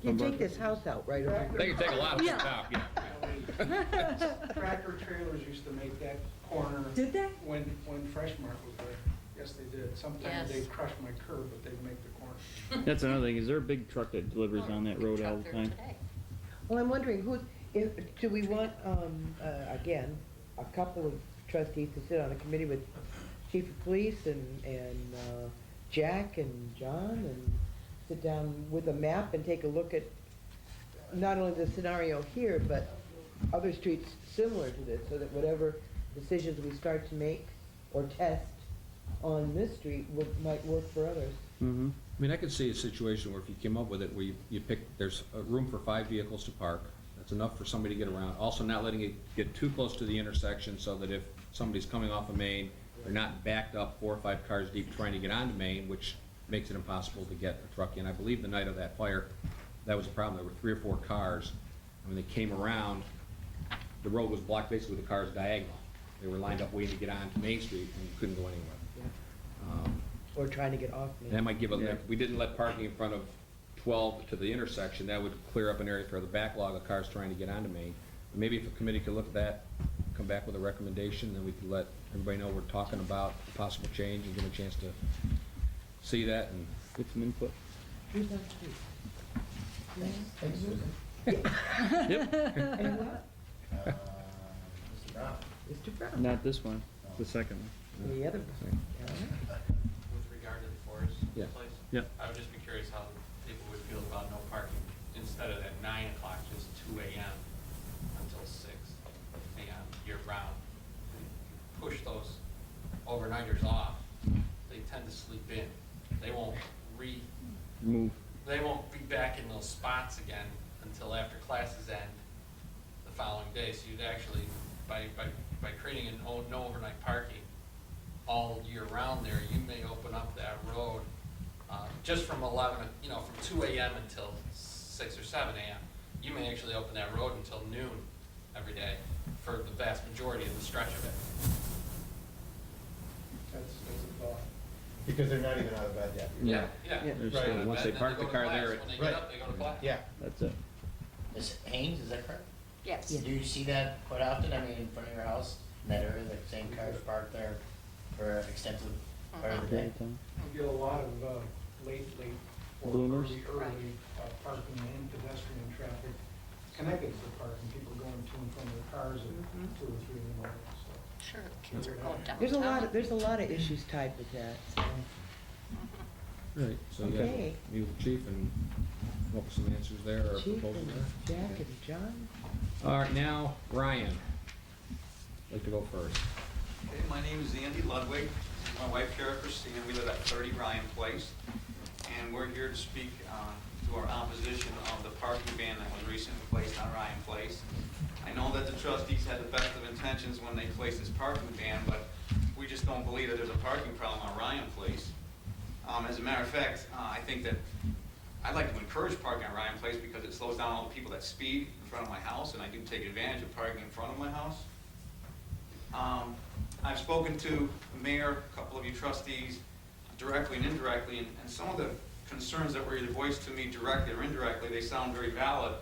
You take this house out right over They here. can take a lot of stuff out, yeah. Tractor trailers used to make that corner. Did they? When Fresh Mart was there. Yes, they did. Sometimes Yes. they'd crush my curb, but they'd make the corner. That's another thing. Is there a big truck that delivers on that road all the Truck there time? today. Well, I'm wondering, do we want, again, a couple of trustees to sit on a committee with chief of police and Jack and John, and sit down with a map and take a look at not only the scenario here, but other streets similar to this, so that whatever decisions we start to make or test on this street might work for others. Mm-hmm. I mean, I could see a situation where if you came up with it, where you pick, there's a room for 5 vehicles to park. That's enough for somebody to get around. Also not letting it get too close to the intersection so that if somebody's coming off of Main, they're not backed up 4 or 5 cars deep trying to get onto Main, which makes it impossible to get a truck in. I believe the night of that fire, that was a problem. There were 3 or 4 cars. When they came around, the road was blocked basically with the cars diagonal. They were lined up waiting to get onto Main Street and you couldn't go anywhere. Or trying to get off me. That might give Yeah. we didn't let parking in front of 12 to the intersection, that would clear up an area for the backlog of cars trying to get onto Main. Maybe if a committee could look at that, come back with a recommendation, then we could let everybody know we're talking about a possible change and give them a chance to see that and Get some input. Who's on the street? Thanks, Susan. And what? Mr. Brown. Mr. Brown. Not this one. The second one. The other one. Yeah. With regard to the forest Yeah. place? Yeah. I would just be curious how people would feel about no parking instead of at 9 o'clock, just 2 AM until 6 AM year round. Push those overnighters off, they tend to sleep in. They won't Move. they won't be back in those spots again until after classes end the following day. So you'd actually, by creating no overnight parking all year round there, you may open up that road just from 11, from 2 AM until 6 or 7 AM. You may actually open that road until noon every day for the vast majority of the stretch of it. That's a thought. Because they're not even out of bed yet. Yeah. Yeah. There's Right. still- once they park the car there, When they Right. get up, they go to class. Yeah. That's it. Is Haynes, is that correct? Yes. Do you see that quite often? I mean, in front of your house, in that area, the same cars parked there for an extensive part of the day? Time. We get a lot of late or Bloomers. early parking and pedestrian traffic connected to parking, people going to and from their cars at 2 or 3 in the morning, so. Sure, kids are going downtown. There's a lot of issues tied with that, so. Right, so yeah, Okay. meet with the chief and come up with some answers there or Chief proposals and there. Jack and John. All right, now, Ryan. Like to go first. Okay, my name is Andy Ludwig. My wife, Kara Christine, we live at 30 Ryan Place. And we're here to speak to our opposition of the parking ban that was recently placed on Ryan Place. I know that the trustees had the best of intentions when they placed this parking ban, but we just don't believe that there's a parking problem on Ryan Place. As a matter of fact, I think that I'd like to encourage parking on Ryan Place because it slows down all the people that speed in front of my house, and I do take advantage of parking in front of my house. I've spoken to the mayor, a couple of you trustees, directly and indirectly, and some of the concerns that were either voiced to me directly or indirectly, they sound very valid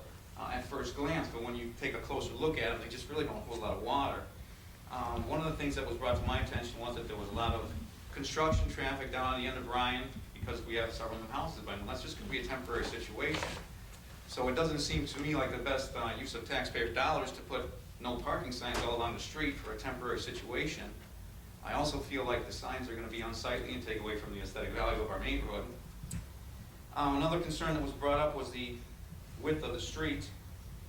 at first glance, but when you take a closer look at them, they just really don't hold a lot of water. One of the things that was brought to my attention was that there was a lot of construction traffic down on the end of Ryan because we have several new houses, but that's just going to be a temporary situation. So it doesn't seem to me like the best use of taxpayer dollars to put no parking signs all along the street for a temporary situation. I also feel like the signs are going to be unsightly and take away from the aesthetic value of our main road. Another concern that was brought up was the width of the street,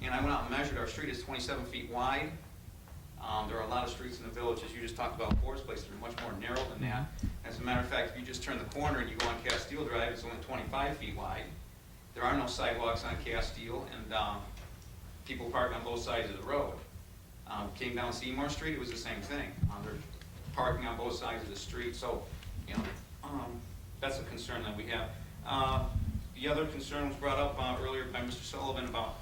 and I went out and measured. Our street is 27 feet wide. There are a lot of streets in the village, as you just talked about, Forest Place, that are much more narrow than that. As a matter of fact, if you just turn the corner and you go on Castile Drive, it's only 25 feet wide. There are no sidewalks on Castile, and people park on both sides of the road. Came down Seymour Street, it was the same thing. There's parking on both sides of the street, so, that's a concern that we have. The other concern was brought up earlier by Mr. Sullivan about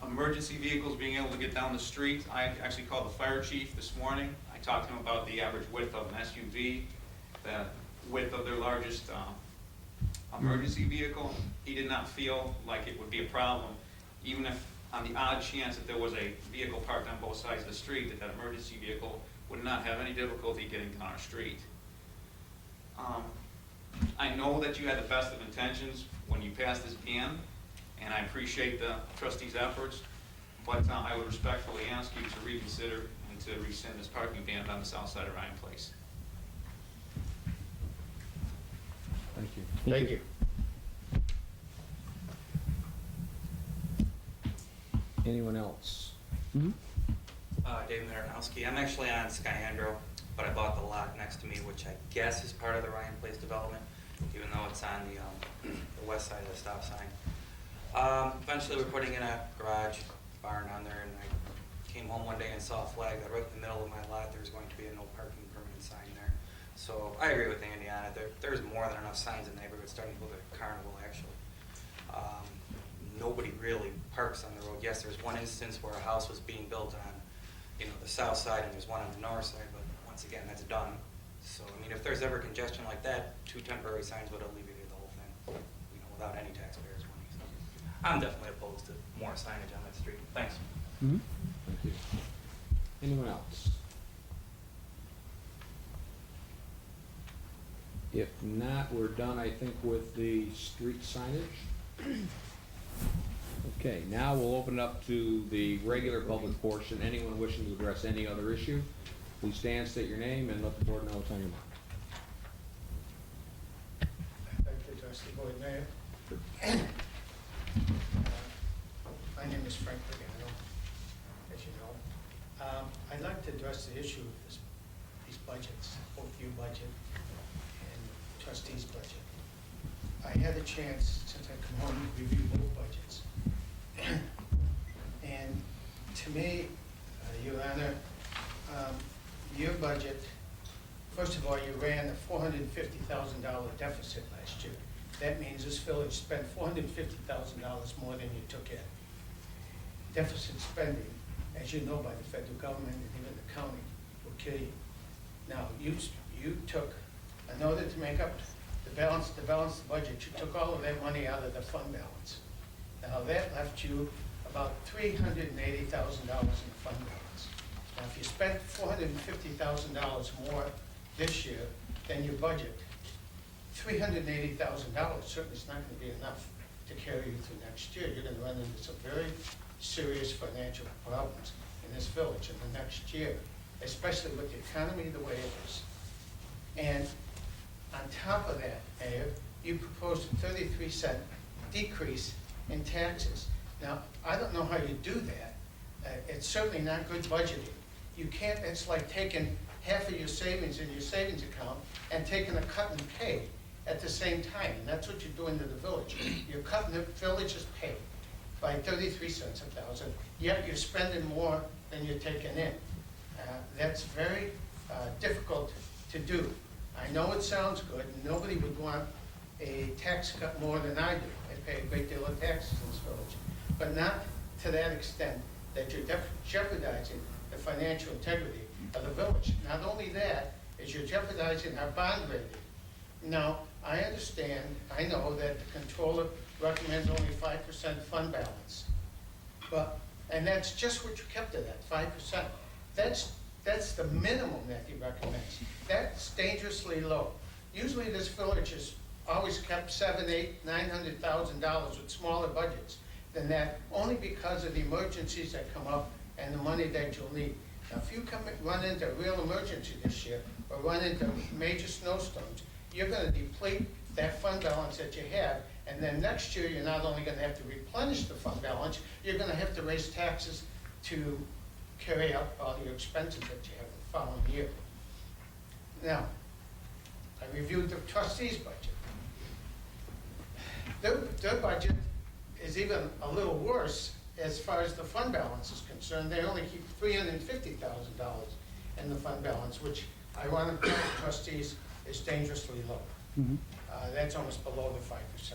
emergency vehicles being able to get down the street. I actually called the fire chief this morning. I talked to him about the average width of an SUV, the width of their largest emergency vehicle, he did not feel like it would be a problem, even if on the odd chance that there was a vehicle parked on both sides of the street, that that emergency vehicle would not have any difficulty getting down our street. I know that you had the best of intentions when you passed this ban, and I appreciate the trustees' efforts, but I would respectfully ask you to reconsider and to rescind this parking ban on the south side of Ryan Place. Thank you. Thank you. Anyone else? Dave Marinowski. I'm actually on Skyandro, but I bought the lot next to me, which I guess is part of the Ryan Place development, even though it's on the west side of the stop sign. Eventually, we're putting in a garage barn on there, and I came home one day and saw a flag that right in the middle of my lot, there's going to be a no parking permanent sign there. So I agree with Andy on it. There's more than enough signs in the neighborhood, starting with a carnival, actually. Nobody really parks on the road. Yes, there's one instance where a house was being built on, the south side, and there's one on the north side, but once again, that's done. So, I mean, if there's ever congestion like that, 2 temporary signs would alleviate the whole thing, without any taxpayers' money. So I'm definitely opposed to more signage on that street. Thanks. Thank you. Anyone else? If not, we're done, I think, with the street signage. Okay, now we'll open it up to the regular public portion. Anyone wishing to address any other issue, please stand, state your name, and let the board know what's on your mind. I'd like to address the board, Mayor. My name is Frank Pagano, as you know. I'd like to address the issue of these budgets, both your budget and trustees' budget. I had a chance, since I come home, to review both budgets. And to me, Your Honor, your budget, first of all, you ran a $450,000 deficit last year. That means this village spent $450,000 more than you took in. Deficit spending, as you know, by the federal government and even the county, will kill you. Now, you took, in order to make up the balance the budget, you took all of that money out of the fund balance. Now, that left you about $380,000 in the fund balance. Now, if you spent $450,000 more this year than your budget, $380,000 certainly is not going to be enough to carry you through next year. You're going to run into some very serious financial problems in this village in the next year, especially with the economy the way it is. And on top of that, Mayor, you proposed a 33-cent decrease in taxes. Now, I don't know how you do that. It's certainly not good budgeting. You can't, it's like taking half of your savings in your savings account and taking a cut in pay at the same time. And that's what you're doing to the village. You're cutting the village's pay by 33 cents a thousand, yet you're spending more than you're taking in. That's very difficult to do. I know it sounds good. Nobody would want a tax cut more than I do. I pay a great deal of taxes in this village, but not to that extent that you're jeopardizing the financial integrity of the village. Not only that, is you're jeopardizing our bond rating. Now, I understand, I know that the controller recommends only 5% fund balance, and that's just what you kept it at, 5%. That's the minimum that he recommends. That's dangerously low. Usually this village has always kept $700,000, $800,000, $900,000 with smaller budgets than that, only because of the emergencies that come up and the money that you'll need. Now, if you run into a real emergency this year, or run into major snowstorms, you're going to deplete that fund balance that you have, and then next year you're not only going to have to replenish the fund balance, you're going to have to raise taxes to carry out all your expenses that you have the following year. Now, I reviewed the trustees' budget. Their budget is even a little worse as far as the fund balance is concerned. They only keep $350,000 in the fund balance, which I want to tell the trustees is dangerously low. That's almost below the 5%.